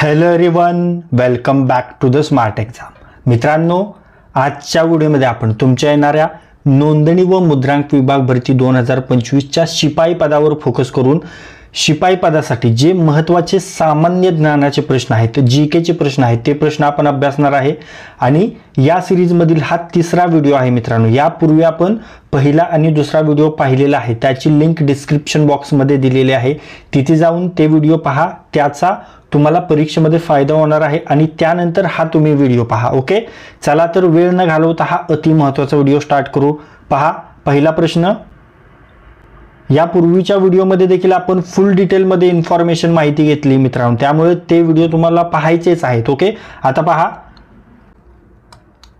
Hello everyone, welcome back to the smart exam. मित्रांनो, आजच्या व्हिडिओमध्ये आपण तुमच्या येणाऱ्या नोंदणी व मुद्रांक विभाग भरती 2025च्या शिपाई पदावर फोकस करून शिपाई पदासाठी जे महत्त्वाचे सामान्य ज्ञानाचे प्रश्न आहेत, जीकेचे प्रश्न आहेत, ते प्रश्न आपण अभ्यासणार आहे। आणि या सिरीजमधील हा तिसरा व्हिडिओ आहे। मित्रांनो, यापूर्वी आपण पहिला आणि दुसरा व्हिडिओ पाहिलेला आहे, त्याची लिंक डिस्क्रिप्शन बॉक्समध्ये दिलेली आहे, तिथे जाऊन ते व्हिडिओ पहा, त्याचा तुम्हाला परीक्षेमध्ये फायदा होणार आहे। आणि त्यानंतर हा तुम्ही व्हिडिओ पहा। ओके, चला तर वेळ न घालवता हा अति महत्त्वाचा व्हिडिओ स्टार्ट करू। पहा, पहिला प्रश्न। यापूर्वीच्या व्हिडिओमध्ये देखील आपण फुल डिटेलमध्ये इन्फॉर्मेशन माहिती घेतली मित्रांनो, त्यामुळे ते व्हिडिओ तुम्हाला पाहायचेच आहेत। ओके, आता पहा,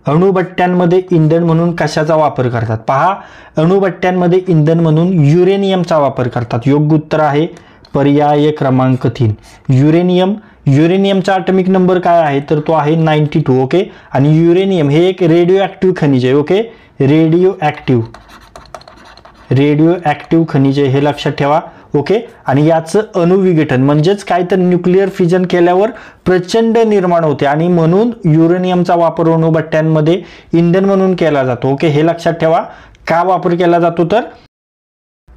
अणुभट्ट्यांमध्ये इंधन म्हणून कशाचा वापर करतात? पहा, अणुभट्ट्यांमध्ये इंधन म्हणून युरेनियमचा वापर करतात। योग्य उत्तर आहे पर्याय क्रमांक 3 युरेनियम। युरेनियमचा ॲटॉमिक नंबर काय आहे? तर तो आहे 92। ओके, आणि युरेनियम हे एक रेडिओ ॲक्टिव्ह खनिज आहे। ओके, रेडिओ ॲक्टिव्ह खनिज आहे, हे लक्षात ठेवा। ओके, आणि याचं अणुविघटन म्हणजेच काय तर न्यूक्लिअर फिजन केल्यावर प्रचंड निर्माण होते आणि म्हणून युरेनियमचा वापर अणुभट्ट्यांमध्ये इंधन म्हणून केला जातो। ओके, हे लक्षात ठेवा। का वापर केला जातो? तर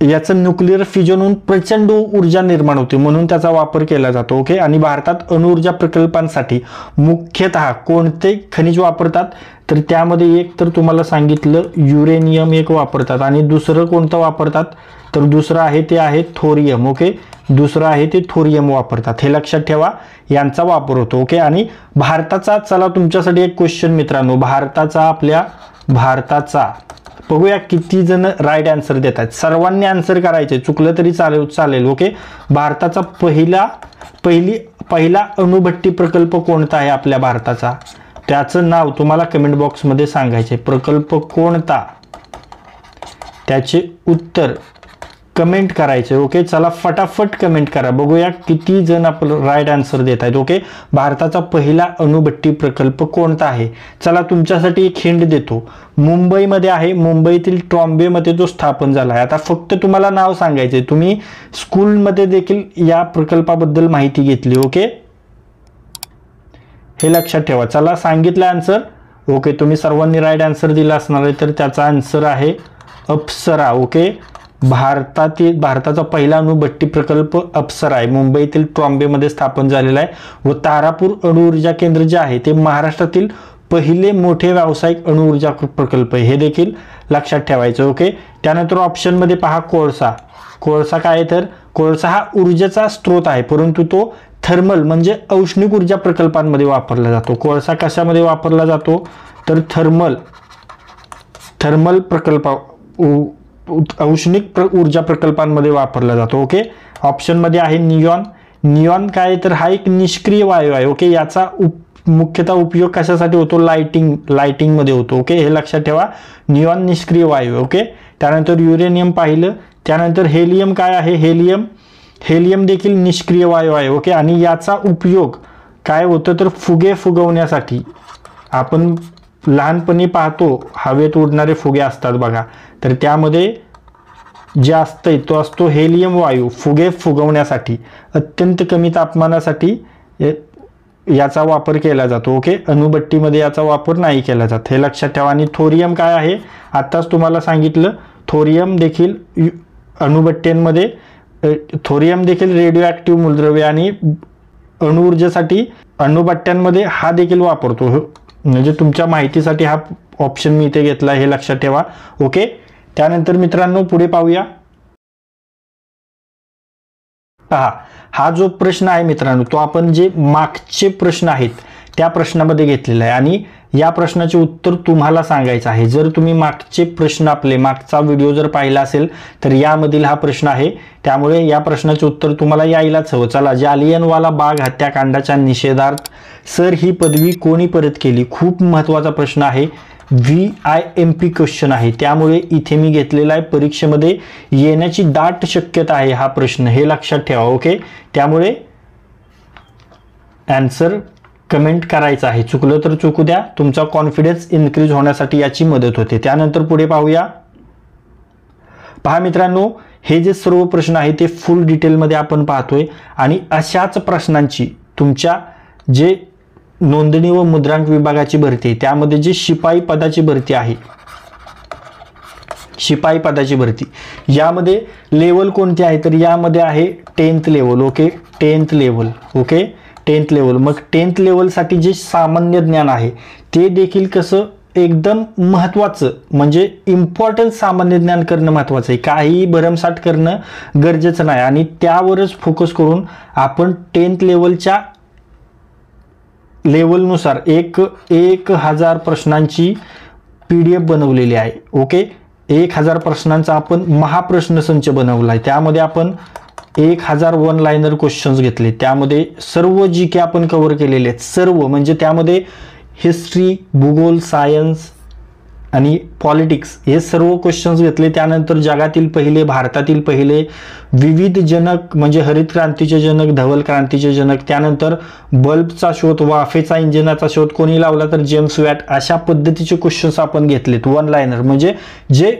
याचं न्यूक्लिअर फिजन होऊन प्रचंड ऊर्जा निर्माण होते म्हणून त्याचा वापर केला जातो। ओके, आणि भारतात अणुऊर्जा प्रकल्पांसाठी मुख्यतः कोणते खनिज वापरतात? तर त्यामध्ये एक तर तुम्हाला सांगितलं युरेनियम एक वापरतात, आणि दुसरं कोणतं वापरतात? तर दुसरं आहे ते आहे थोरियम। ओके, दुसरं आहे ते थोरियम वापरतात, हे लक्षात ठेवा, यांचा वापर होतो। ओके, आणि भारताचा, चला तुमच्यासाठी एक क्वेश्चन मित्रांनो, भारताचा बघूया किती जण राईट आन्सर देत आहेत। सर्वांनी आन्सर करायचे, चुकलं तरी चालेल। ओके, भारताचा पहिला अणुभट्टी प्रकल्प कोणता आहे आपल्या भारताचा? त्याचं नाव तुम्हाला कमेंट बॉक्समध्ये सांगायचे। प्रकल्प कोणता, त्याचे उत्तर कमेंट करायचे। ओके, चला फटाफट कमेंट करा, बघूया किती जण आपलं राईट आन्सर देत आहेत। ओके, भारताचा पहिला अणुभट्टी प्रकल्प कोणता आहे? चला तुमच्यासाठी एक हिंट देतो, मुंबईमध्ये आहे, मुंबईतील ट्रॉम्बेमध्ये तो स्थापन झाला आहे। आता फक्त तुम्हाला नाव सांगायचे, तुम्ही स्कूलमध्ये देखील या प्रकल्पाबद्दल माहिती घेतली। ओके, हे लक्षात ठेवा। चला, सांगितलं आन्सर। ओके, तुम्ही सर्वांनी राईट आन्सर दिला असणार आहे, तर त्याचा आन्सर आहे अप्सरा। ओके, भारताचा पहिला अणुभट्टी प्रकल्प अप्सरा आहे, मुंबईतील ट्रॉम्बेमध्ये स्थापन झालेला आहे। व तारापूर अणुऊर्जा केंद्र जे आहे ते महाराष्ट्रातील पहिले मोठे व्यावसायिक अणुऊर्जा प्रकल्प आहे, हे देखील लक्षात ठेवायचं। ओके, त्यानंतर ऑप्शनमध्ये पहा कोळसा। कोळसा काय आहे? तर कोळसा हा ऊर्जेचा स्रोत आहे, परंतु तो थर्मल म्हणजे औष्णिक ऊर्जा प्रकल्पांमध्ये वापरला जातो। कोळसा कशामध्ये वापरला जातो? तर थर्मल प्रकल्प, औष्णिक ऊर्जा प्रकल्पांमध्ये वापरला जातो। ओके, ऑप्शनमध्ये आहे नियॉन। नियॉन काय? तर हा एक निष्क्रिय वायू आहे। ओके, याचा मुख्यतः उपयोग कशासाठी होतो? लाइटिंगमध्ये होतो। ओके, हे लक्षात ठेवा, नियॉन निष्क्रिय वायू। ओके, त्यानंतर युरेनियम पाहिलं, त्यानंतर हेलियम काय आहे? हेलियम देखील निष्क्रिय वायू आहे। ओके, आणि याचा उपयोग काय होतं? तर फुगे फुगवण्यासाठी। आपण लहानपणी पाहतो हवेत उडणारे फुगे असतात बघा, तर त्यामध्ये जे असतं तो असतो हेलियम वायू, फुगे फुगवण्यासाठी अत्यंत कमी तापमानासाठी याचा वापर केला जातो। ओके, अणुभट्टीमध्ये याचा वापर नाही केला जात, हे लक्षात ठेवा। आणि थोरियम काय आहे? आत्ताच तुम्हाला सांगितलं, थोरियम देखील अणुभट्ट्यांमध्ये, थोरियम देखील रेडिओ ॲक्टिव्ह मूलद्रव्य आणि अणुऊर्जेसाठी अणुभट्ट्यांमध्ये हा देखील वापरतो। म्हणजे तुमच्या माहितीसाठी हा ऑप्शन मी इथे घेतला, हे लक्षात ठेवा। ओके, त्यानंतर मित्रांनो पुढे पाहूया। पहा, हा जो प्रश्न आहे मित्रांनो, तो आपण जे मागचे प्रश्न आहेत त्या प्रश्नामध्ये घेतलेला आहे, आणि या प्रश्नाचे उत्तर तुम्हाला सांगायचं आहे। जर तुम्ही मागचे प्रश्न, मागचा व्हिडिओ जर पाहिला असेल तर यामधील हा प्रश्न आहे, त्यामुळे या प्रश्नाचे उत्तर तुम्हाला यायलाच हवं। चला, जालियनवाला बाग हत्याकांडाच्या निषेधार्थ सर ही पदवी कोणी परत केली? खूप महत्त्वाचा प्रश्न आहे, VIMP क्वेश्चन आहे, त्यामुळे इथे मी घेतलेला आहे, परीक्षेमध्ये येण्याची दाट शक्यता आहे हा प्रश्न, हे लक्षात ठेवा। ओके, त्यामुळे आन्सर कमेंट करायचं आहे, चुकलं तर चुकू द्या, तुमचा कॉन्फिडन्स इन्क्रीज होण्यासाठी याची मदत होते। त्यानंतर पुढे पाहूया। पहा मित्रांनो, हे जे सर्व प्रश्न आहेत ते फुल डिटेलमध्ये आपण पाहतोय, आणि अशाच प्रश्नांची तुमच्या जे नोंदणी व मुद्रांक विभागाची भरती आहे त्यामध्ये जे शिपाई पदाची भरती आहे, शिपाई पदाची भरती, यामध्ये लेवल कोणती आहे तर यामध्ये आहे 10th level. Okay, 10th level. Okay, 10th level. मग 10th लेवलसाठी जे सामान्य ज्ञान आहे ते देखील कसं एकदम महत्त्वाचं, म्हणजे इम्पॉर्टंट सामान्य ज्ञान करणं महत्त्वाचं आहे. काही भरमसाठ करणं गरजेचं नाही आणि त्यावरच फोकस करून आपण 10th लेवलच्या लेवलनुसार 1000 प्रश्नांची PDF बनवलेली आहे. ओके, 1000 प्रश्नांचा आपण महाप्रश्नसंच बनवला आहे. त्यामध्ये आपण 1000 वन लाइनर क्वेश्चन्स घेतले. त्यामध्ये सर्व GK आपण कव्हर केलेले आहेत, सर्व, म्हणजे त्यामध्ये हिस्ट्री, भूगोल, सायन्स आणि पॉलिटिक्स हे सर्व क्वेश्चन्स घेतले. त्यानंतर जगातील पहिले, भारतातील पहिले, विविध जनक म्हणजे हरित क्रांतीचे जनक, धवल क्रांतीचे जनक, त्यानंतर बल्बचा शोध, वाफेचा इंजिनाचा शोध कोणी लावला तर जेम्स वॅट, अशा पद्धतीचे क्वेश्चन्स आपण घेतलेत. वन लाइनर म्हणजे जे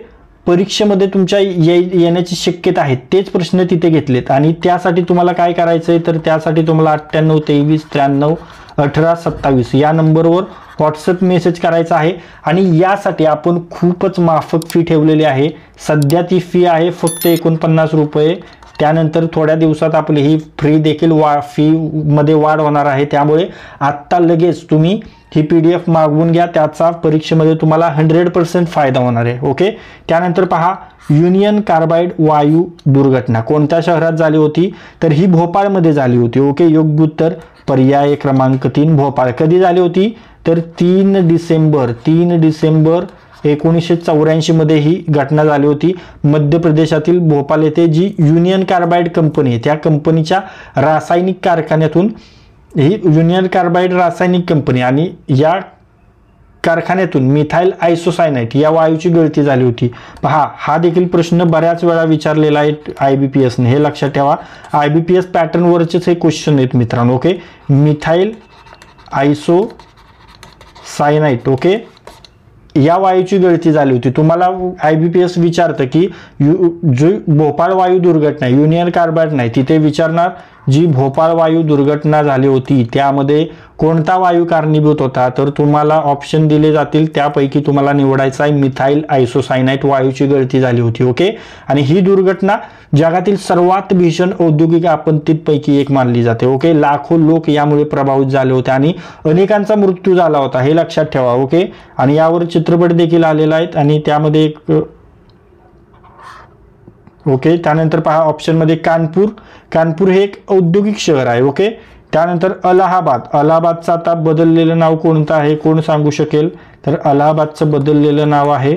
परीक्षेमध्ये तुमच्या येण्याची शक्यता आहे तेच प्रश्न तिथे घेतलेत. आणि त्यासाठी तुम्हाला काय करायचं आहे तर त्यासाठी तुम्हाला 98 23 93 18 27 या नंबरवर व्हॉट्सअप मेसेज करायचा आहे. आणि यासाठी आपण खूपच माफक फी ठेवलेली आहे. सध्या ती फी आहे फक्त 49 रुपये. त्यानंतर थोड्या दिवसात आपली ही फ्री देखील फी मध्ये वाढ होणार आहे. त्यामुळे आत्ता लगेच तुम्ही ही PDF मागवून घ्या, त्याचा परीक्षेमध्ये तुम्हाला 100% फायदा होणार आहे. ओके, त्यानंतर पहा, युनियन कार्बाइड वायू दुर्घटना कोणत्या शहरात झाली होती तर ही भोपाळमध्ये झाली होती. ओके, योग्य उत्तर पर्याय क्रमांक 3 भोपाळ. कधी झाली होती तर 3 डिसेंबर 1984 मध्ये ही घटना झाली होती. मध्य प्रदेशातील भोपाळ येथे जी युनियन कार्बाइड कंपनी आहे त्या कंपनीच्या रासायनिक कारखान्यातून, ही युनियन कार्बाइड रासायनिक कंपनी, आणि या कारखान्यातून मिथाइल आयसोसायनाइट या वायूची गळती झाली होती. पहा, हा देखील प्रश्न बऱ्याच वेळा विचारलेला आहे IBPS ने, हे लक्षात ठेवा. IBPS पॅटर्नवरचेच हे क्वेश्चन आहेत मित्रांनो. ओके, मिथाइल आयसोसायनाइट, ओके, या वायूची गळती झाली होती. तुम्हाला IBPS विचारतं की जो भोपाळ वायू दुर्घटना, युनियन कार्बाइड नाही, तिथे विचारणार जी भोपाळ वायू दुर्घटना झाली होती त्यामध्ये कोणता वायू कारणीभूत होता तर तुम्हाला ऑप्शन दिले जातील, त्यापैकी तुम्हाला निवडायचा आहे मिथाइल आयसोसायनाइट वायूची गळती झाली होती. ओके, आणि ही दुर्घटना जगातील सर्वात भीषण औद्योगिक आपत्तींपैकी एक मानली जाते. ओके, लाखो लोक यामुळे प्रभावित झाले होते आणि अनेकांचा मृत्यू झाला होता, हे लक्षात ठेवा. ओके, आणि यावर चित्रपट देखील आलेला आहेत आणि त्यामध्ये एक, ओके, त्यानंतर पहा ऑप्शनमध्ये कानपूर हे एक औद्योगिक शहर आहे. ओके, त्यानंतर अलाहाबादचं आता बदललेलं नाव कोणतं आहे, कोण सांगू शकेल तर अलाहाबादचं बदललेलं नाव आहे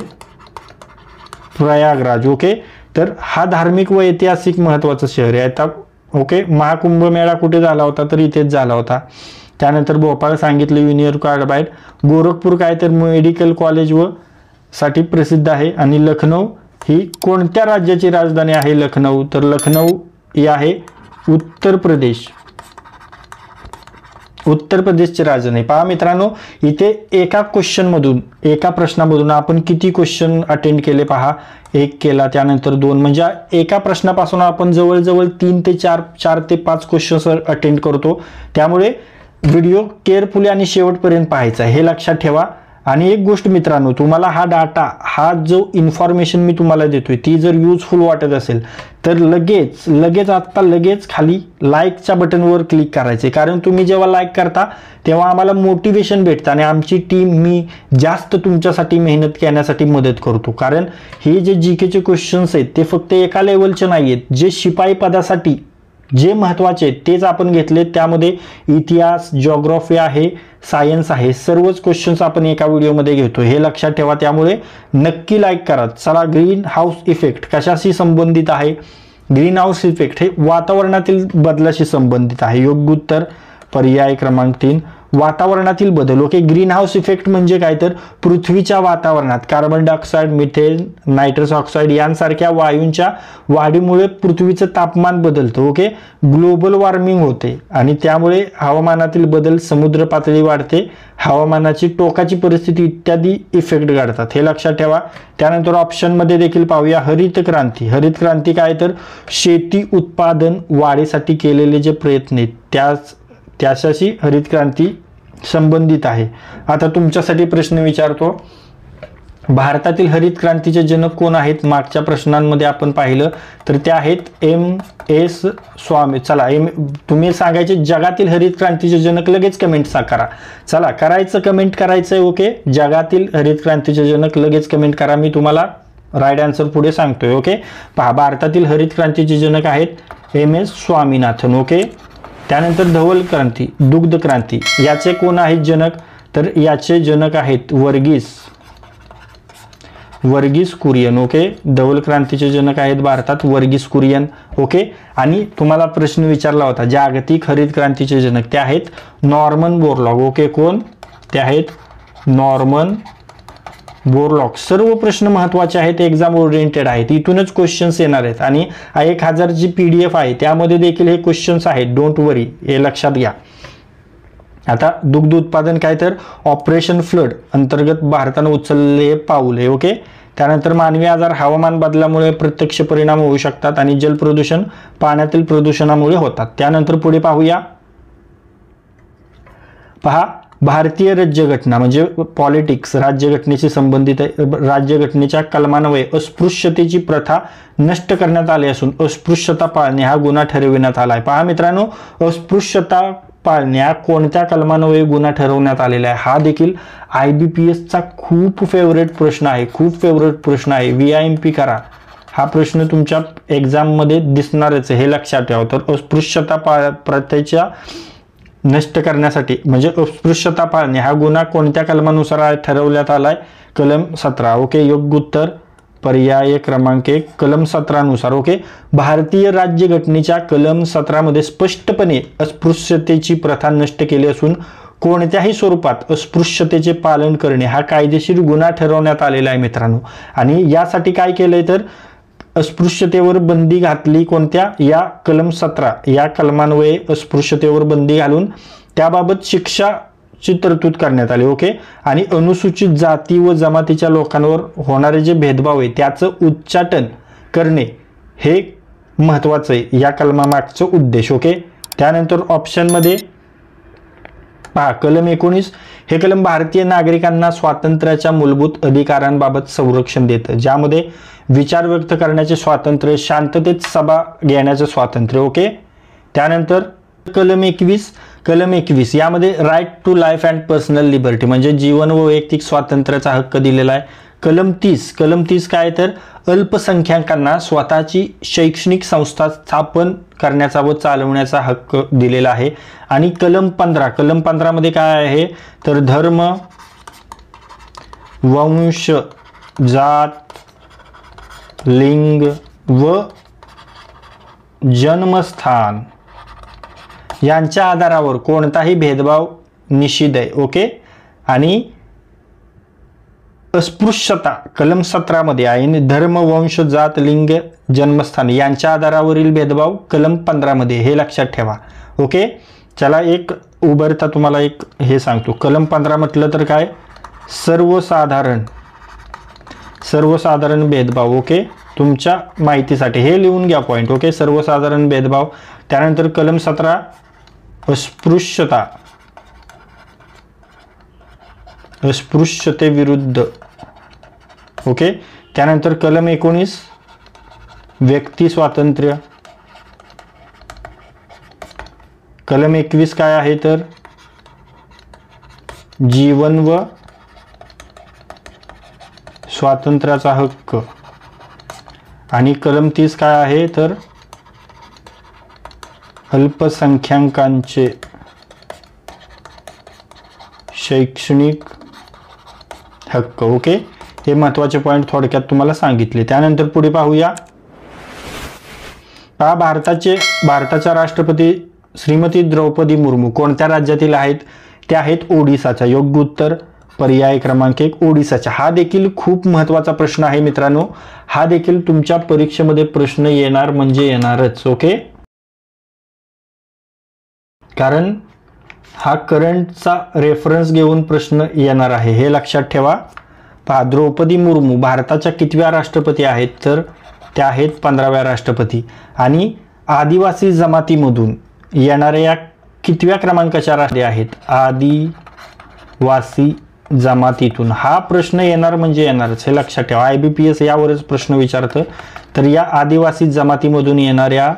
प्रयागराज. ओके, तर हा धार्मिक व ऐतिहासिक महत्त्वाचं शहर आहे. आता ओके, महाकुंभ मेळा कुठे झाला होता तर इथेच झाला होता. त्यानंतर भोपाळ सांगितलं युनियन कार्बाइड, गोरखपूर काय तर मेडिकल कॉलेज व साठी प्रसिद्ध आहे. आणि लखनौ ही कोणत्या राज्याची राजधानी आहे लखनौ तर लखनौ ही आहे उत्तर प्रदेशची राजधानी. पहा मित्रांनो, इथे एका प्रश्नामधून आपण किती क्वेश्चन अटेंड केले पहा, 1 केला, त्यानंतर 2, म्हणजे एका प्रश्नापासून आपण जवळजवळ 3 ते 4 ते 5 क्वेश्चन अटेंड करतो. त्यामुळे व्हिडिओ केअरफुली आणि शेवटपर्यंत पाहायचा आहे, हे लक्षात ठेवा. आणि एक गोष्ट मित्रांनो, तुम्हाला हा डाटा, हा जो इन्फॉर्मेशन मी तुम्हाला देतोय ती जर युजफुल वाटत असेल तर लगेच खाली लाईकच्या बटनवर क्लिक करायचे. कारण तुम्ही जेव्हा लाईक करता तेव्हा आम्हाला मोटिवेशन भेटतं आणि आमची टीम, मी जास्त तुमच्यासाठी मेहनत करण्यासाठी मदत करतो. कारण हे जे GKचे क्वेश्चन्स आहेत ते फक्त एका लेवलचे नाही आहेत, जे शिपाई पदासाठी जे महत्त्वाचे आहेत तेच आपण घेतले. त्यामध्ये इतिहास, जिओग्राफी आहे, सायन्स आहे, सर्वच क्वेश्चन्स आपण एका व्हिडिओमध्ये घेतो, हे लक्षात ठेवा. त्यामुळे नक्की लाईक करा. चला, ग्रीन हाऊस इफेक्ट कशाशी संबंधित आहे? ग्रीन हाऊस इफेक्ट हे वातावरणातील बदलाशी संबंधित आहे. योग्य उत्तर पर्याय क्रमांक 3 वातावरणातील बदल. ओके, ग्रीन हाऊस इफेक्ट म्हणजे काय तर पृथ्वीच्या वातावरणात carbon dioxide, methane, nitrous oxide यांसारख्या वायूंच्या वाढीमुळे पृथ्वीचं तापमान बदलतं. ओके, ग्लोबल वॉर्मिंग होते आणि त्यामुळे हवामानातील बदल, समुद्र पातळी वाढते, हवामानाची टोकाची परिस्थिती इत्यादी इफेक्ट घडतात, हे लक्षात ठेवा. त्यानंतर ऑप्शनमध्ये देखील पाहूया हरित क्रांती काय तर शेती उत्पादन वाढीसाठी केलेले जे प्रयत्न आहेत त्याच्याशी हरित क्रांती संबंधित आहे. आता तुमच्यासाठी प्रश्न विचारतो, भारतातील हरित क्रांतीचे जनक कोण आहेत? मागच्या प्रश्नांमध्ये आपण पाहिलं तर ते आहेत MS स्वामी. चला तुम्ही सांगायचे जगातील हरित क्रांतीचे जनक, लगेच कमेंट करा. चला कमेंट करायचं आहे. ओके, जगातील हरित क्रांतीचे जनक लगेच कमेंट करा. मी तुम्हाला राईट आन्सर पुढे सांगतोय. ओके, पहा, भारतातील हरित क्रांतीचे जनक आहेत MS स्वामीनाथन. ओके, त्यानंतर धवल क्रांती, दुग्ध क्रांती, याचे कोण आहेत जनक? तर याचे जनक आहेत वर्गीस कुरियन. ओके, धवल क्रांतीचे जनक आहेत भारतात वर्गीस कुरियन. ओके, आणि तुम्हाला प्रश्न विचारला होता जागतिक हरित क्रांतीचे जनक, ते आहेत नॉर्मन बोरलॉग. ओके, कोण? ते आहेत नॉर्मन बोरलॉग. सर्व प्रश्न महत्त्वाचे आहेत, एक्झाम ओरिएंटेड आहेत, इथूनच क्वेश्चन्स येणार आहेत. आणि 1000 जी PDF आहे त्यामध्ये देखील हे क्वेश्चन्स आहेत. डोंट वरी, हे लक्षात घ्या. आता दुग्ध उत्पादन काय? तर ऑपरेशन फ्लड अंतर्गत भारतानं उचलले पाऊल आहे. ओके, त्यानंतर मानवी आजार हवामान बदलामुळे प्रत्यक्ष परिणाम होऊ शकतात आणि जल प्रदूषण पाण्यातील प्रदूषणामुळे होतात. त्यानंतर पुढे पाहूया. पहा, भारतीय राज्यघटना म्हणजे पॉलिटिक्स, राज्यघटनेशी संबंधित आहे. राज्यघटनेच्या कलमान्वये अस्पृश्यतेची प्रथा नष्ट करण्यात आली असून अस्पृश्यता पाळणे हा गुन्हा ठरविण्यात आला आहे. पहा मित्रांनो, अस्पृश्यता पाळण्या कोणत्या कलमान्वये गुन्हा ठरवण्यात आलेला आहे? हा देखील IBPSचा खूप फेवरेट प्रश्न आहे. VIMP करा, हा प्रश्न तुमच्या एक्झाममध्ये दिसणारच आहे, हे लक्षात ठेवा. तर अस्पृश्यता प्रथेच्या नष्ट करण्यासाठी म्हणजे अस्पृश्यता पाळणे हा गुन्हा कोणत्या कलमानुसार ठरवण्यात आलाय? कलम 17. ओके, योग्य उत्तर पर्याय क्रमांक 1 कलम 17 नुसार. ओके, भारतीय राज्यघटनेच्या कलम 17 मध्ये स्पष्टपणे अस्पृश्यतेची प्रथा नष्ट केली असून कोणत्याही स्वरूपात अस्पृश्यतेचे पालन करणे हा कायदेशीर गुन्हा ठरवण्यात आलेला आहे मित्रांनो. आणि यासाठी काय केलंय तर अस्पृश्यतेवर बंदी घातली. कोणत्या? या कलम 17 या कलमान्वये अस्पृश्यतेवर बंदी घालून त्याबाबत शिक्षाची तरतूद करण्यात आली. ओके, आणि अनुसूचित जाती व जमातीच्या लोकांवर होणारे जे भेदभाव आहे त्याचं उच्चाटन करणे हे महत्त्वाचं आहे, या कलमामागचा उद्देश. ओके, त्यानंतर ऑप्शनमध्ये पहा, कलम 19 हे कलम भारतीय नागरिकांना स्वातंत्र्याच्या मूलभूत अधिकारांबाबत संरक्षण देतं, ज्यामध्ये विचार व्यक्त करण्याचे स्वातंत्र्य, शांततेत सभा घेण्याचे स्वातंत्र्य. ओके, त्यानंतर कलम 21 यामध्ये right to life and personal liberty म्हणजे जीवन व वैयक्तिक स्वातंत्र्याचा हक्क दिलेला आहे. कलम 30 काय तर अल्पसंख्याकांना स्वतःची शैक्षणिक संस्था स्थापन करण्याचा व चालवण्याचा हक्क दिलेला आहे. आणि कलम 15 मध्ये काय आहे तर धर्म, वंश, जात, लिंग व जन्मस्थान यांच्या आधारावर कोणताही भेदभाव निषिद्ध आहे. ओके, आणि अस्पृश्यता कलम 17 मध्ये आहे. धर्म, वंश, जात, लिंग, जन्मस्थान यांच्या आधारावरील भेदभाव कलम 15 मध्ये, हे लक्षात ठेवा. ओके, चला एक उभरता तुम्हाला एक हे सांगतो. कलम 15 म्हटलं तर काय? सर्वसाधारण भेदभाव. ओके, तुमच्या माहितीसाठी हे लिहून घ्या पॉइंट. ओके, सर्वसाधारण भेदभाव. त्यानंतर कलम 17 अस्पृश्यतेविरुद्ध. ओके, त्यानंतर कलम 19 व्यक्ती स्वातंत्र्य. कलम 21 काय आहे तर जीवन व स्वातंत्र्याचा हक्क. आणि कलम 30 काय आहे तर अल्पसंख्याकांचे शैक्षणिक हक्क. ओके, हे महत्त्वाचे पॉइंट थोडक्यात तुम्हाला सांगितले. त्यानंतर पुढे पाहूया. भारताच्या राष्ट्रपती श्रीमती द्रौपदी मुर्मू कोणत्या राज्यातील आहेत? त्या आहेत ओडिसाच्या. योग्य उत्तर पर्याय क्रमांक 1 ओडिसाच्या. हा देखील खूप महत्त्वाचा प्रश्न आहे मित्रांनो. हा देखील तुमच्या परीक्षेमध्ये प्रश्न येणार म्हणजे येणारच. ओके, कारण हा करंटचा रेफरन्स घेऊन प्रश्न येणार आहे, हे लक्षात ठेवा. पहा, द्रौपदी मुर्मू भारताच्या कितव्या राष्ट्रपती आहेत तर त्या आहेत 15व्या राष्ट्रपती. आणि आदिवासी जमातीमधून येणाऱ्या कितव्या क्रमांकाच्या राष्ट्रीय आहेत आदिवासी जमातीतून? हा प्रश्न येणार म्हणजे येणारच, हे लक्षात ठेवा. IBPS यावरच प्रश्न विचारतं. तर या आदिवासी जमातीमधून येणाऱ्या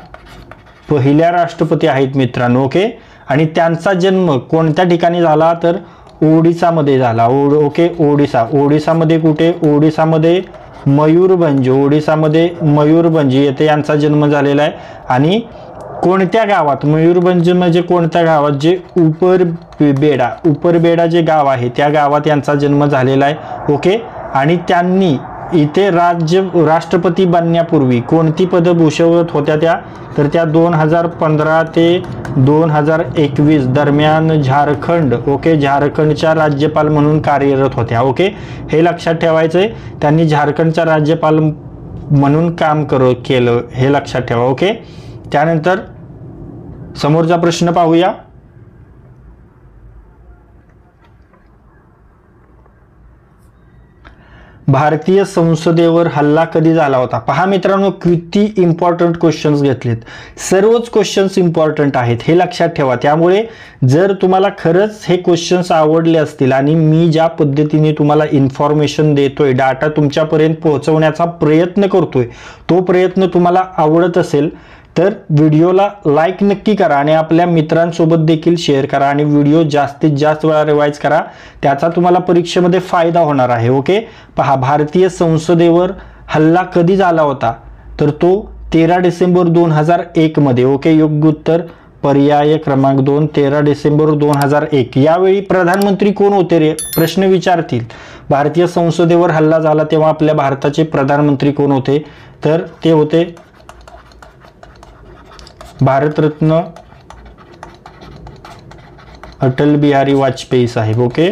पहिल्या राष्ट्रपती आहेत मित्रांनो. ओके, आणि त्यांचा जन्म कोणत्या ठिकाणी झाला तर ओडिसामध्ये झाला. ओके, ओडिसामध्ये कुठे? ओडिसामध्ये मयूरभंज. ओडिसामध्ये मयूरभंज येथे यांचा जन्म झालेला आहे. आणि कोणत्या गावात? मयूरभंज म्हणजे कोणत्या गावात? जे उपरबेडा जे गाव आहे त्या गावात यांचा जन्म झालेला आहे. ओके, आणि त्यांनी इथे राष्ट्रपती बनण्यापूर्वी कोणती पदं भूषवत होत्या त्या? तर त्या 2015 ते 2021 दरम्यान झारखंड, ओके, झारखंडच्या राज्यपाल म्हणून कार्यरत होत्या. ओके, हे लक्षात ठेवायचं आहे. त्यांनी झारखंडच्या राज्यपाल म्हणून काम केलं, हे लक्षात ठेवा. ओके, त्यानंतर समोरचा प्रश्न पाहूया. भारतीय संसदेवर हल्ला कधी झाला होता? पहा मित्रांनो, किती इम्पॉर्टंट क्वेश्चन्स घेतलेत. सर्वच क्वेश्चन्स इम्पॉर्टंट आहेत, हे लक्षात ठेवा. त्यामुळे जर तुम्हाला खरंच हे क्वेश्चन्स आवडले असतील आणि मी ज्या पद्धतीने तुम्हाला इन्फॉर्मेशन देतोय, डाटा तुमच्यापर्यंत पोहोचवण्याचा प्रयत्न करतोय, तो प्रयत्न तुम्हाला आवडत असेल तर व्हिडिओला लाईक नक्की करा आणि आपल्या मित्रांसोबत देखील शेअर करा आणि व्हिडिओ जास्तीत जास्त वेळा रिवाइज करा. त्याचा तुम्हाला परीक्षेमध्ये फायदा होणार आहे. ओके, पहा, भारतीय संसदेवर हल्ला कधी झाला होता? तर तो 13 डिसेंबर 2001 मध्ये. ओके, योग्य उत्तर पर्याय क्रमांक 2, 13 डिसेंबर 2001. यावेळी प्रधानमंत्री कोण होते रे? प्रश्न विचारतील. भारतीय संसदेवर हल्ला झाला तेव्हा आपल्या भारताचे प्रधानमंत्री कोण होते? तर ते होते भारतरत्न अटल बिहारी वाजपेयी साहेब. ओके,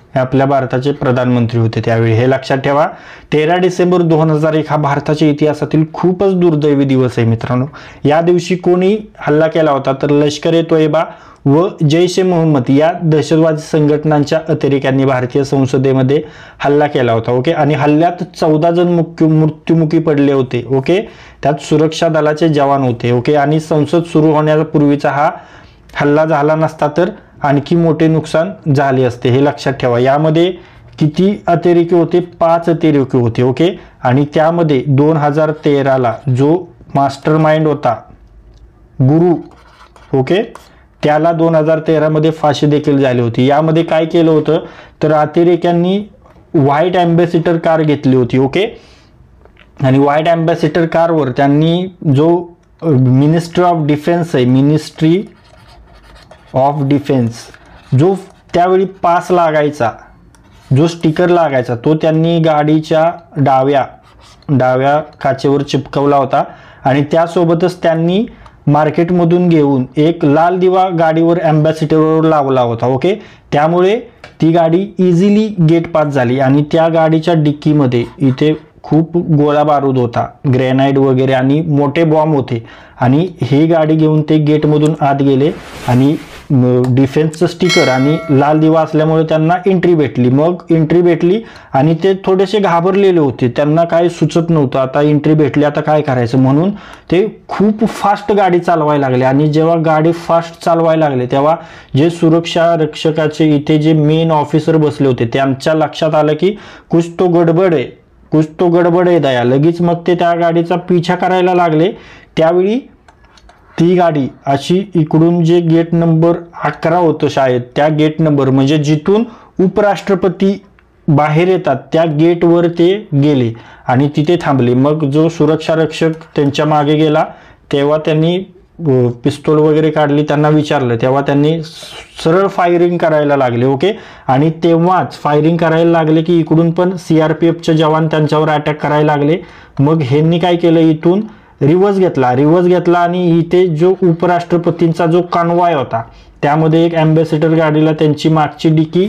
हे आपल्या भारताचे प्रधानमंत्री होते त्यावेळी, हे लक्षात ठेवा. 13 डिसेंबर 2001 हा भारताच्या इतिहासातील खूपच दुर्दैवी दिवस आहे मित्रांनो. या दिवशी कोणी हल्ला केला होता? तर लष्कर-ए-तोयबा व जैश ए मोहम्मद या दहशतवादी संघटनांच्या अतिरेक्यांनी भारतीय संसदेमध्ये हल्ला केला होता. ओके, आणि हल्ल्यात 14 जण मृत्युमुखी पडले होते. ओके, त्यात सुरक्षा दलाचे जवान होते. ओके, आणि संसद सुरू होण्यापूर्वीचा हा हल्ला झाला नसता तर आणखी मोठे नुकसान झाले असते, हे लक्षात ठेवा. यामध्ये किती अतिरेकी होते? 5 अतिरेकी होते. ओके, आणि त्यामध्ये 2013ला जो मास्टर माइंड होता गुरु, ओके, त्याला 2013 मध्ये फाशी देखील झाली होती. यामध्ये काय केलं होतं तर अतिरेक्यांनी व्हाईट अँबॅसिडर कार घेतली होती. ओके, आणि व्हाईट अँबॅसिडर कारवर त्यांनी जो मिनिस्ट्री ऑफ डिफेन्स आहे, मिनिस्ट्री ऑफ डिफेन्स, जो त्यावेळी पास लागायचा, जो स्टिकर लागायचा, तो त्यांनी गाडीच्या डाव्या काचेवर चिपकवला होता. आणि त्यासोबतच त्यांनी मार्केटमधून घेऊन एक लाल दिवा गाडीवर अँबॅसिडरवर लावला होता. ओके, त्यामुळे ती गाडी इझिली गेट पास झाली. आणि त्या गाडीच्या डिक्कीमध्ये इथे खूप गोळा बारूद होता, ग्रेनाइड वगैरे आणि मोठे बॉम्ब होते. आणि ही गाडी घेऊन ते गेटमधून आत गेले आणि डिफेन्सचं स्टिकर आणि लाल दिवा असल्यामुळे त्यांना एंट्री भेटली. मग एंट्री भेटली आणि ते थोडेसे घाबरलेले होते, त्यांना काय सुचत नव्हतं, आता एंट्री भेटली, आता काय करायचं, म्हणून ते खूप फास्ट गाडी चालवायला लागले. आणि जेव्हा गाडी फास्ट चालवायला लागले तेव्हा जे सुरक्षा रक्षकाचे इथे जे मेन ऑफिसर बसले होते त्यांच्या लक्षात आलं की कुछ तो गडबड आहे दया. लगेच मग ते त्या गाडीचा पिछा करायला लागले. त्यावेळी ती गाडी अशी इकडून जे गेट नंबर 11 होतं शाळेत, त्या गेट नंबर म्हणजे जिथून उपराष्ट्रपती बाहेर येतात त्या गेटवर ते गेले आणि तिथे थांबले. मग जो सुरक्षा रक्षक त्यांच्या मागे गेला तेव्हा त्यांनी पिस्तूल वगैरे काढली, त्यांना विचारलं, तेव्हा त्यांनी सरळ फायरिंग करायला लागले. ओके, आणि तेव्हाच फायरिंग करायला लागले की इकडून पण CRPFचे जवान त्यांच्यावर अटॅक करायला लागले. मग ह्यांनी काय केलं, इथून रिव्हर्स घेतला आणि इथे जो उपराष्ट्रपतींचा जो कॉन्वॉय होता त्यामध्ये एक अँबॅसिडर गाडीला त्यांची मागची डिकी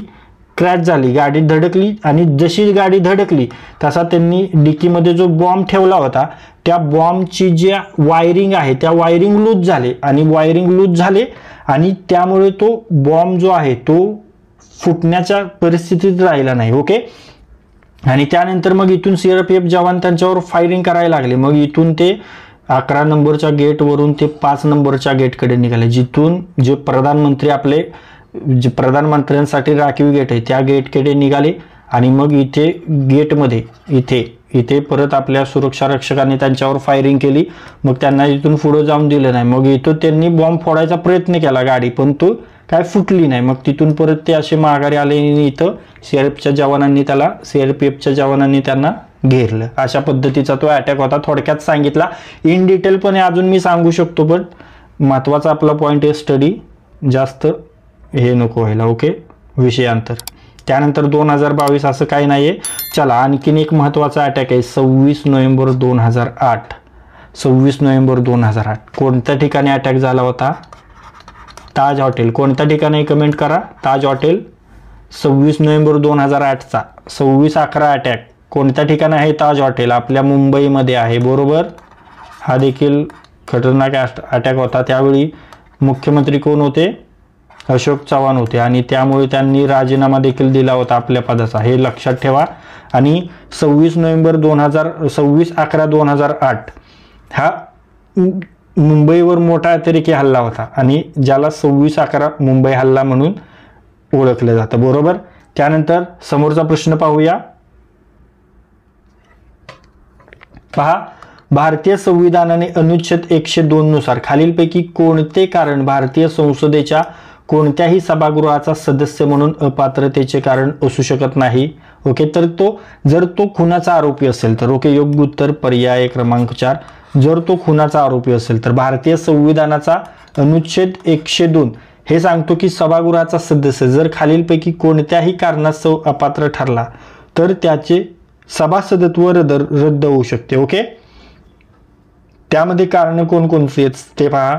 क्रॅश झाली, गाडी धडकली. आणि जशी गाडी धडकली तसा त्यांनी डिकीमध्ये जो बॉम्ब ठेवला होता त्या बॉम्बची जी वायरिंग आहे त्या वायरिंग लूज झाले आणि त्यामुळे तो बॉम्ब जो आहे तो फुटण्याच्या परिस्थितीत राहिला नाही. ओके, आणि त्यानंतर मग इथून CRPF जवान त्यांच्यावर फायरिंग करायला लागले. मग इथून ते 11 नंबरच्या गेटवरून ते 5 नंबरच्या गेटकडे निघाले, जिथून जे प्रधानमंत्री आपले जे प्रधानमंत्र्यांसाठी राखीव गेट आहे त्या गेटकडे निघाले आणि मग इथे गेटमध्ये इथे परत आपल्या सुरक्षा रक्षकांनी त्यांच्यावर फायरिंग केली. मग त्यांना इथून पुढे जाऊन दिलं नाही. मग इथून त्यांनी बॉम्ब फोडायचा प्रयत्न केला गाडी, पण तो काय फुटली नाही. मग तिथून परत ते असे माघारी आले आणि इथं सीआरपीएफच्या जवानांनी त्यांना घेरलं. अशा पद्धतीचा तो अटॅक होता. थोडक्यात सांगितला, इन डिटेलपणे अजून मी सांगू शकतो, पण महत्त्वाचा आपला पॉईंट आहे स्टडी, जास्त हे नको व्हायला. ओके, विषयांतर. त्यानंतर 2022 असं काही नाही आहे. चला, आणखीन एक महत्त्वाचा अटॅक आहे 26 नोव्हेंबर 2008. 26 नोव्हेंबर 2008 कोणत्या ठिकाणी अटॅक झाला होता? ताज हॉटेल. कोणत्या ठिकाणी कमेंट करा? ताज हॉटेल. 26 नोव्हेंबर 2008चा 26/11 अटॅक कोणत्या ठिकाणी आहे? ताज हॉटेल आपल्या मुंबईमध्ये आहे, बरोबर. हा देखील खतरनाक अटॅक होता. त्यावेळी मुख्यमंत्री कोण होते? अशोक चव्हाण होते आणि त्यामुळे त्यांनी राजीनामा देखील दिला होता आपल्या पदाचा, हे लक्षात ठेवा. आणि 26/11/2008 हा मुंबईवर मोठा अतिरेकी हल्ला होता आणि ज्याला 26/11 मुंबई हल्ला म्हणून ओळखलं जातं, बरोबर. त्यानंतर समोरचा प्रश्न पाहूया. पहा, भारतीय संविधानाने अनुच्छेद 102 नुसार खालीलपैकी कोणते कारण भारतीय संसदेच्या कोणत्याही सभागृहाचा सदस्य म्हणून अपात्रतेचे कारण असू शकत नाही? ओके, तर जर तो खुनाचा आरोपी असेल तर, ओके, योग्य उत्तर पर्याय क्रमांक 4. जर तो खुनाचा आरोपी असेल तर भारतीय संविधानाचा अनुच्छेद 102 हे सांगतो की सभागृहाचा सदस्य जर खालीलपैकी कोणत्याही कारणास्तव अपात्र ठरला तर त्याचे सभासदत्व रद्द होऊ शकते. ओके, त्यामध्ये कारण कोणकोणती आहेत ते पहा.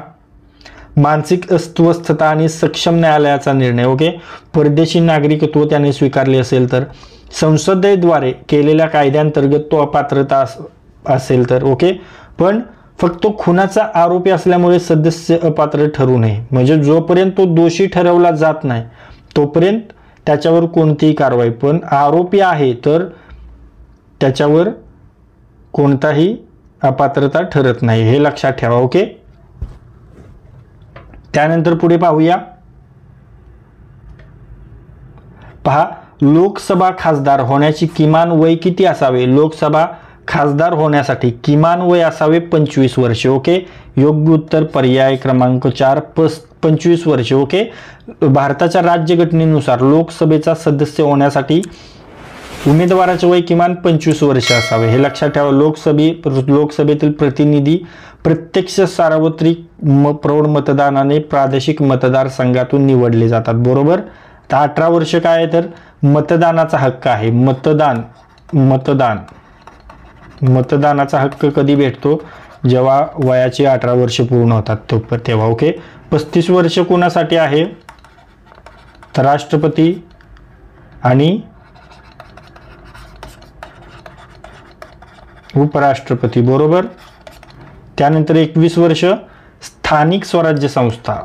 मानसिक अस्वस्थता आणि सक्षम न्यायालयाचा निर्णय. ओके, परदेशी नागरिकत्व त्याने स्वीकारले असेल तर, संसदेद्वारे केलेल्या कायद्यांतर्गत तो अपात्रता असेल तर. ओके, पण फक्त खुनाचा आरोपी असल्यामुळे सदस्य अपात्र ठरू नये. म्हणजे जोपर्यंत तो दोषी ठरवला जात नाही तोपर्यंत त्याच्यावर कोणतीही कारवाई, पण आरोपी आहे तर त्याच्यावर कोणताही अपात्रता ठरत नाही, हे लक्षात ठेवा. ओके, त्यानंतर पुढे पाहूया. पहा, लोकसभा खासदार होण्याची किमान वय किती असावे? लोकसभा खासदार होण्यासाठी किमान वय असावे 25 वर्षे. ओके, योग्य उत्तर पर्याय क्रमांक 4 25 वर्षे. ओके, भारताच्या राज्यघटनेनुसार लोकसभेचा सदस्य होण्यासाठी उमेदवाराचे वय किमान 25 वर्ष असावे, हे लक्षात ठेवा. लोकसभेतील प्रतिनिधी प्रत्यक्ष सार्वत्रिक प्रौढ मतदानाने प्रादेशिक मतदारसंघातून निवडले जातात, बरोबर. तर 18 वर्ष काय आहे तर मतदानाचा हक्क आहे. मतदानाचा हक्क कधी भेटतो? जेव्हा वयाची 18 वर्ष पूर्ण होतात तेव्हा. ओके, 35 वर्ष कोणासाठी आहे तर राष्ट्रपती आणि उपराष्ट्रपती, बरोबर. त्यानंतर 21 वर्ष स्थानिक स्वराज्य संस्था.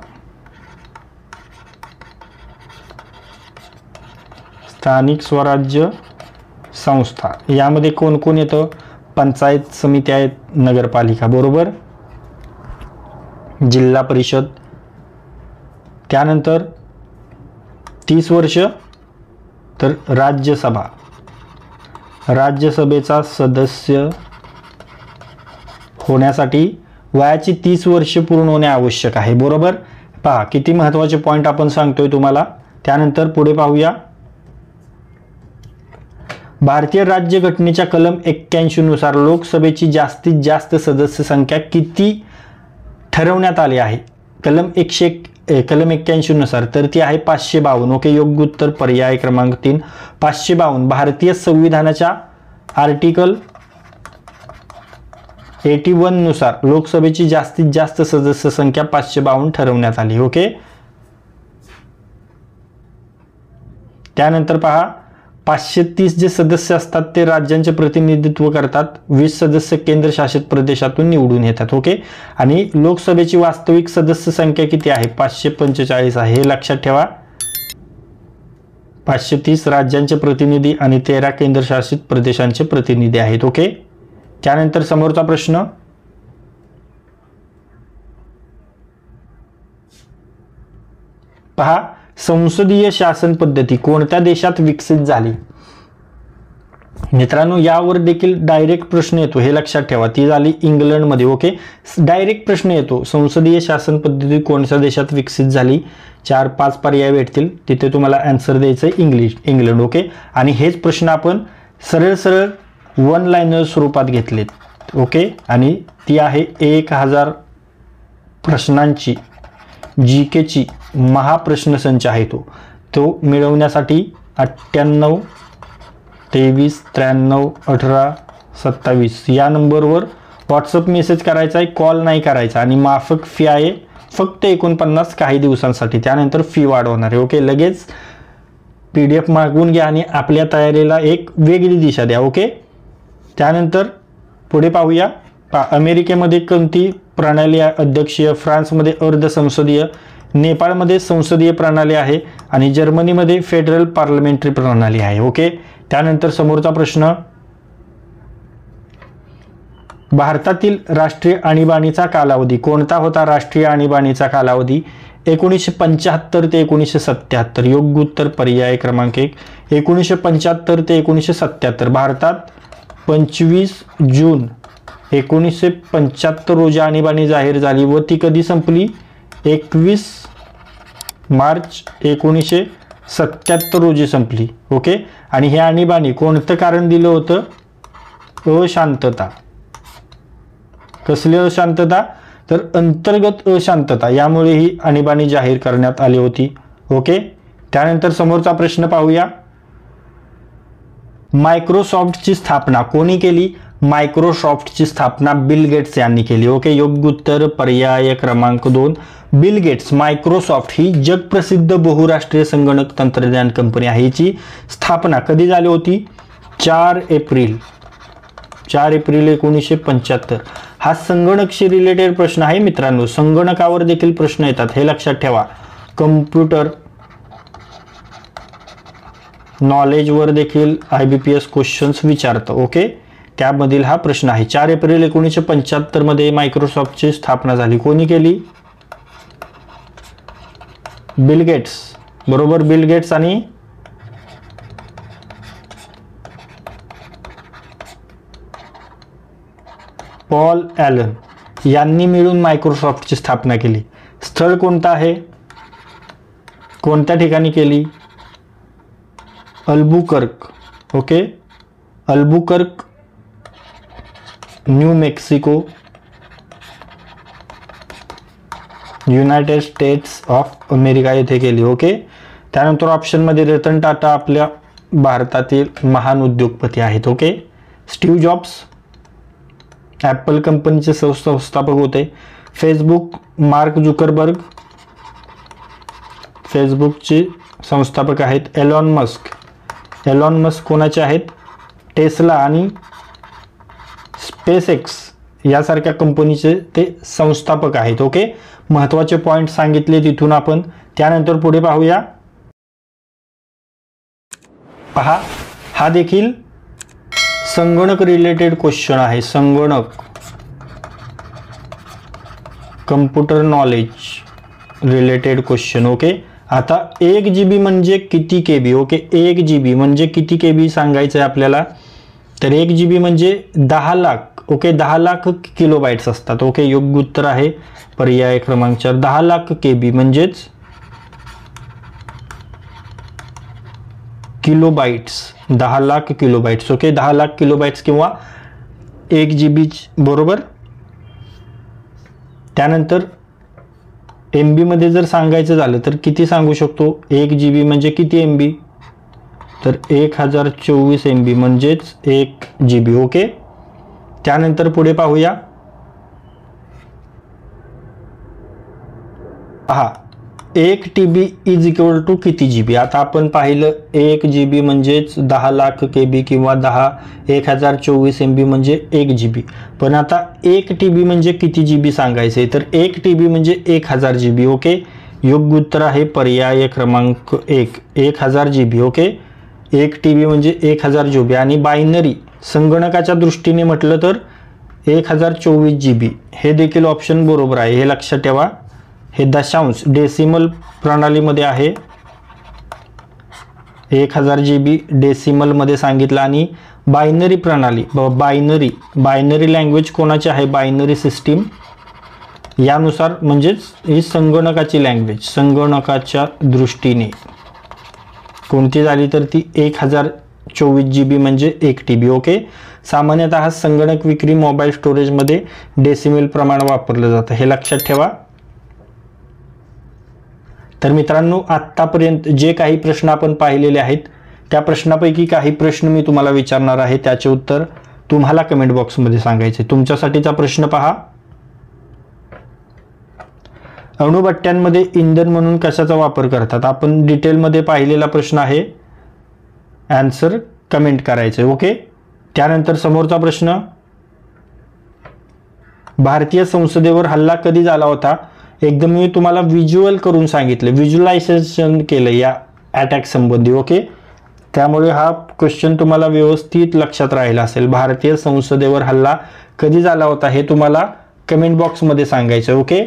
स्थानिक स्वराज्य संस्था यामध्ये कोण कोण येतं? पंचायत समिती आहेत, नगरपालिका, बरोबर, जिल्हा परिषद. त्यानंतर 30 वर्ष तर राज्यसभा. राज्यसभेचा सदस्य होण्यासाठी वयाची 30 वर्ष पूर्ण होणे आवश्यक आहे, बरोबर. पहा किती महत्त्वाचे पॉईंट आपण सांगतोय तुम्हाला. त्यानंतर पुढे पाहूया. भारतीय राज्यघटनेच्या कलम 81 नुसार लोकसभेची जास्तीत जास्त सदस्य संख्या किती ठरवण्यात आली आहे? कलम 81 नुसार तर ती आहे 552. ओके, योग्य उत्तर पर्याय क्रमांक 3 552. भारतीय संविधानाच्या आर्टिकल 81 नुसार लोकसभेची जास्तीत जास्त सदस्य संख्या 552 ठरवण्यात आली. ओके, त्यानंतर पहा 530 जे सदस्य असतात ते राज्यांचे प्रतिनिधित्व करतात. 20 सदस्य केंद्रशासित प्रदेशातून निवडून येतात. ओके, आणि लोकसभेची वास्तविक सदस्य संख्या किती आहे? 545 आहे, हे लक्षात ठेवा. 530 राज्यांचे प्रतिनिधी आणि 13 केंद्रशासित प्रदेशांचे प्रतिनिधी आहेत. ओके, त्यानंतर समोरचा प्रश्न. पहा, संसदीय शासन पद्धती कोणत्या देशात विकसित झाली? मित्रांनो, यावर देखील डायरेक्ट प्रश्न येतो, हे लक्षात ठेवा. ती झाली इंग्लंडमध्ये. ओके, डायरेक्ट प्रश्न येतो, संसदीय शासन पद्धती कोणत्या देशात विकसित झाली? 4-5 पर्याय भेटतील, तिथे तुम्हाला आन्सर द्यायचं आहे इंग्लंड. ओके, आणि हेच प्रश्न आपण सरळ सरळ वन लाईनर स्वरूपात घेतलेत. ओके, आणि ती आहे 1000 प्रश्नांची GKची महाप्रश्नसंच आहे. तो मिळवण्यासाठी 98 23 93 18 27 या नंबरवर व्हॉट्सअप मेसेज करायचा आहे, कॉल नाही करायचा. आणि माफक फी आहे फक्त 49 काही दिवसांसाठी, त्यानंतर फी वाढवणार आहे. ओके, लगेच PDF मागवून घ्या आणि आपल्या तयारीला एक वेगळी दिशा द्या. ओके, त्यानंतर पुढे पाहूया. अमेरिकेमध्ये कोणती प्रणाली आहे? अध्यक्षीय. फ्रान्समध्ये अर्धसंसदीय. नेपाळमध्ये संसदीय प्रणाली आहे आणि जर्मनीमध्ये फेडरल पार्लमेंटरी प्रणाली आहे. ओके, त्यानंतर समोरचा प्रश्न, भारतातील राष्ट्रीय आणीबाणीचा कालावधी कोणता होता? राष्ट्रीय आणीबाणीचा कालावधी 1975 ते 1977. योग्य उत्तर पर्याय क्रमांक 1, 1975 ते 1977. भारतात 25 जून 1975 रोजी आणीबाणी जाहीर झाली व ती कधी संपली? 21 मार्च 1977 रोजी संपली. ओके, आणि हे आणीबाणी कोणतं कारण दिलं होतं? अशांतता. कसली अशांतता? तर अंतर्गत अशांतता, यामुळे ही आणीबाणी जाहीर करण्यात आली होती. ओके, त्यानंतर समोरचा प्रश्न पाहूया. मायक्रोसॉफ्टची स्थापना कोणी केली? मायक्रोसॉफ्टची स्थापना बिल गेट्स यांनी केली. ओके, योग्य उत्तर पर्याय क्रमांक 2, बिल गेट्स. मायक्रोसॉफ्ट ही जगप्रसिद्ध बहुराष्ट्रीय संगणक तंत्रज्ञान कंपनी आहे. हिची स्थापना कधी झाली होती? 4 एप्रिल 1975. हा संगणकशी रिलेटेड प्रश्न आहे मित्रांनो. संगणकावर देखील प्रश्न येतात, हे लक्षात ठेवा. कम्प्युटर नॉलेजवर देखील IBPS क्वेश्चन्स विचारतं. ओके, त्यामधील हा प्रश्न आहे. 4 एप्रिल 1975 मध्ये मायक्रोसॉफ्टची स्थापना झाली. कोणी केली? Bill Gates. बरोबर, बिल गेट्स आणि पॉल ॲलन यांनी मिळून मायक्रोसॉफ्टची स्थापना केली. स्थळ कोणतं आहे? कोणत्या ठिकाणी केली? Albuquerque. Okay, Albuquerque, new Mexico, United states of America येथे केली. ओके, त्यानंतर ऑप्शनमध्ये रतन टाटा आपल्या भारतातील महान उद्योगपती आहेत. ओके, स्टीव्ह जॉब्स ॲपल कंपनीचे संस्थापक होते. फेसबुक मार्क झुकरबर्ग फेसबुकचे संस्थापक आहेत. एलॉन मस्क कोणाचे आहेत? टेस्ला आणि स्पेसएक्स यासारख्या कंपनीचे ते संस्थापक आहेत. ओके, महत्त्वाचे पॉईंट सांगितले तिथून आपण. त्यानंतर पुढे पाहूया. पहा, हा देखील संगणक रिलेटेड क्वेश्चन आहे. संगणक, computer knowledge related question. Okay, आता 1 GB म्हणजे किती KB? ओके, 1 GB म्हणजे किती KB सांगायचं आहे आपल्याला? तर 1 GB म्हणजे 10 लाख. ओके, 10 लाख किलोबाईट्स असतात. ओके, योग्य उत्तर आहे पर्याय क्रमांक 4, 10 लाख KB म्हणजेच किलोबाईट्स. 10 लाख किलोबाईट्स. ओके, 10 लाख किलोबाईट्स किंवा 1 GB. बरोबर. त्यानंतर MB मध्ये जर सांगायचं झालं तर किती सांगू शकतो? 1 GB म्हणजे किती MB? तर 1024 MB म्हणजेच 1 GB. ओके, त्यानंतर पुढे पाहूया. पहा, 1 TB इज इक्वल टू किती GB? आता आपण पाहिलं 1 GB म्हणजेच 10 लाख KB किंवा 1024 MB म्हणजे 1 GB. पण आता 1 TB म्हणजे किती GB सांगायचे? तर 1 TB म्हणजे 1000 GB. ओके, योग्य उत्तर आहे पर्याय क्रमांक 1, 1000 GB. ओके, 1 TB म्हणजे 1000 GB. आणि बायनरी संगणकाच्या दृष्टीने म्हटलं तर 1024 GB. हे देखील ऑप्शन बरोबर आहे, हे लक्षात ठेवा. हे दशांश डेसिमल प्रणालीमध्ये आहे, 1000 GB डेसिमलमध्ये सांगितलं. आणि बायनरी प्रणाली, बायनरी लँग्वेज कोणाची आहे, बायनरी सिस्टीम यानुसार, म्हणजेच ही संगणकाची लँग्वेज, संगणकाच्या दृष्टीने कोणती झाली तर ती 1024 GB म्हणजे 1 TB. ओके. सामान्यतः संगणक विक्री मोबाईल स्टोरेजमध्ये डेसिमल प्रमाण वापरलं जातं, हे लक्षात ठेवा. तर मित्रांनो, आत्तापर्यंत जे काही प्रश्न आपण पाहिलेले आहेत त्या प्रश्नापैकी काही प्रश्न मी तुम्हाला विचारणार आहे, त्याचे उत्तर तुम्हाला कमेंट बॉक्समध्ये सांगायचे. तुमच्यासाठीचा प्रश्न पहा. अणुभट्ट्यांमध्ये इंधन म्हणून कशाचा वापर करतात? आपण डिटेलमध्ये पाहिलेला प्रश्न आहे, आन्सर कमेंट करायचे. ओके. त्यानंतर समोरचा प्रश्न, भारतीय संसदेवर हल्ला कधी झाला होता? एकदम मी तुम्हाला व्हिज्युअल करून सांगितलं, व्हिज्युअलायझेशन केलं या अटॅक संबंधी. ओके. त्यामुळे हा क्वेश्चन तुम्हाला व्यवस्थित लक्षात राहिला असेल. भारतीय संसदेवर हल्ला कधी झाला होता हे तुम्हाला कमेंट बॉक्समध्ये सांगायचं. ओके.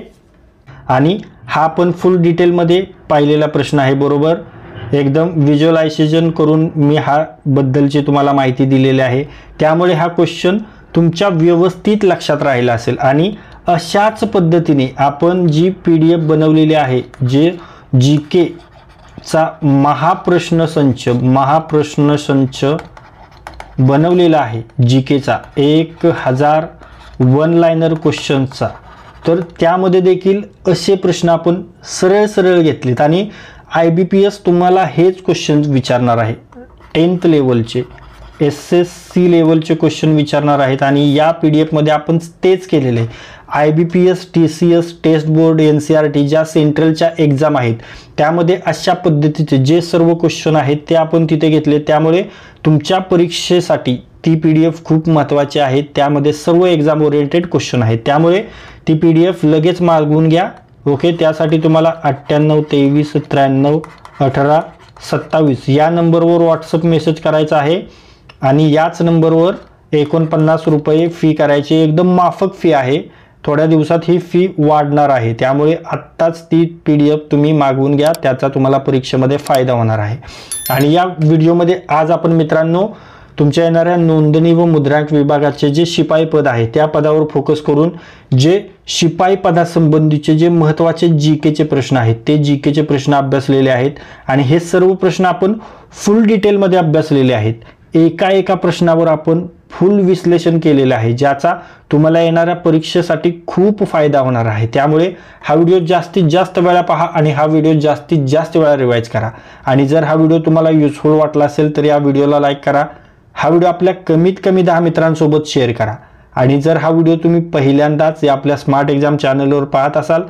आणि हा पण फुल डिटेलमध्ये पाहिलेला प्रश्न आहे, बरोबर. एकदम व्हिज्युअलायझेशन करून मी हा बद्दलची तुम्हाला माहिती दिलेली आहे, त्यामुळे हा क्वेश्चन तुमच्या व्यवस्थित लक्षात राहिला असेल. आणि अशाच पद्धतीने आपण जी PDF बनवलेली आहे, जे GK चा महाप्रश्न संच बनवलेला आहे, GK चा 1000 वन लाइनर क्वेश्चन्सचा, तर त्यामध्ये देखील असे प्रश्न आपण सरळ घेतलेत. आणि IBPS तुम्हाला हेच क्वेश्चन विचारणार आहे, 10th लेवलचे, SSC लेवलचे क्वेश्चन विचारणार आहेत. आणि या PDF मध्ये आपण तेच केलेले आहे. IBPS, TCS, test board, NCERT ज्या सेंट्रलच्या एक्झाम आहेत त्यामध्ये अशा पद्धतीचे जे सर्व क्वेश्चन आहेत ते आपण तिथे घेतले. त्यामुळे तुमच्या परीक्षेसाठी ती PDF खूप महत्त्वाची आहे. त्यामध्ये सर्व एक्झाम ओरिएंटेड क्वेश्चन आहेत, त्यामुळे ती PDF लगेच मागवून घ्या. ओके. त्यासाठी तुम्हाला 98 23 93 18 27 या नंबरवर व्हॉट्सअप मेसेज करायचा आहे. आणि याच नंबरवर 49 रुपये फी करायची, एकदम माफक फी आहे. थोड्या दिवसात ही फी वाढणार आहे, त्यामुळे आत्ताच ती PDF तुम्ही मागवून घ्या, त्याचा तुम्हाला परीक्षेमध्ये फायदा होणार आहे. आणि या व्हिडिओमध्ये आज आपण मित्रांनो तुमच्या येणाऱ्या नोंदणी व मुद्रांक विभागाचे जे शिपाई पद आहे त्या पदावर फोकस करून जे शिपाई पदासंबंधीचे जे महत्त्वाचे GKचे प्रश्न आहेत ते GKचे प्रश्न अभ्यासलेले आहेत. आणि हे सर्व प्रश्न आपण फुल डिटेलमध्ये अभ्यासलेले आहेत. एका प्रश्नावर आपण फुल विश्लेषण केलेलं आहे, ज्याचा तुम्हाला येणाऱ्या परीक्षेसाठी खूप फायदा होणार आहे. त्यामुळे हा व्हिडिओ जास्तीत जास्त वेळा पहा आणि हा व्हिडिओ जास्तीत जास्त वेळा रिवाइज करा. आणि जर हा व्हिडिओ तुम्हाला युजफुल वाटला असेल तर या व्हिडिओला लाईक करा. हा व्हिडिओ आपल्या कमीत कमी 10 मित्रांसोबत शेअर करा. आणि जर हा व्हिडिओ तुम्ही पहिल्यांदाच आपल्या स्मार्ट एक्झाम चॅनलवर पाहत असाल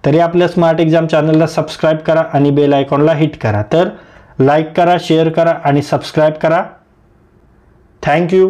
तरी आपल्या स्मार्ट एक्झाम चॅनलला सबस्क्राईब करा आणि बेल आयकॉनला हिट करा. तर लाईक करा, शेअर करा आणि सबस्क्राईब करा. Thank you.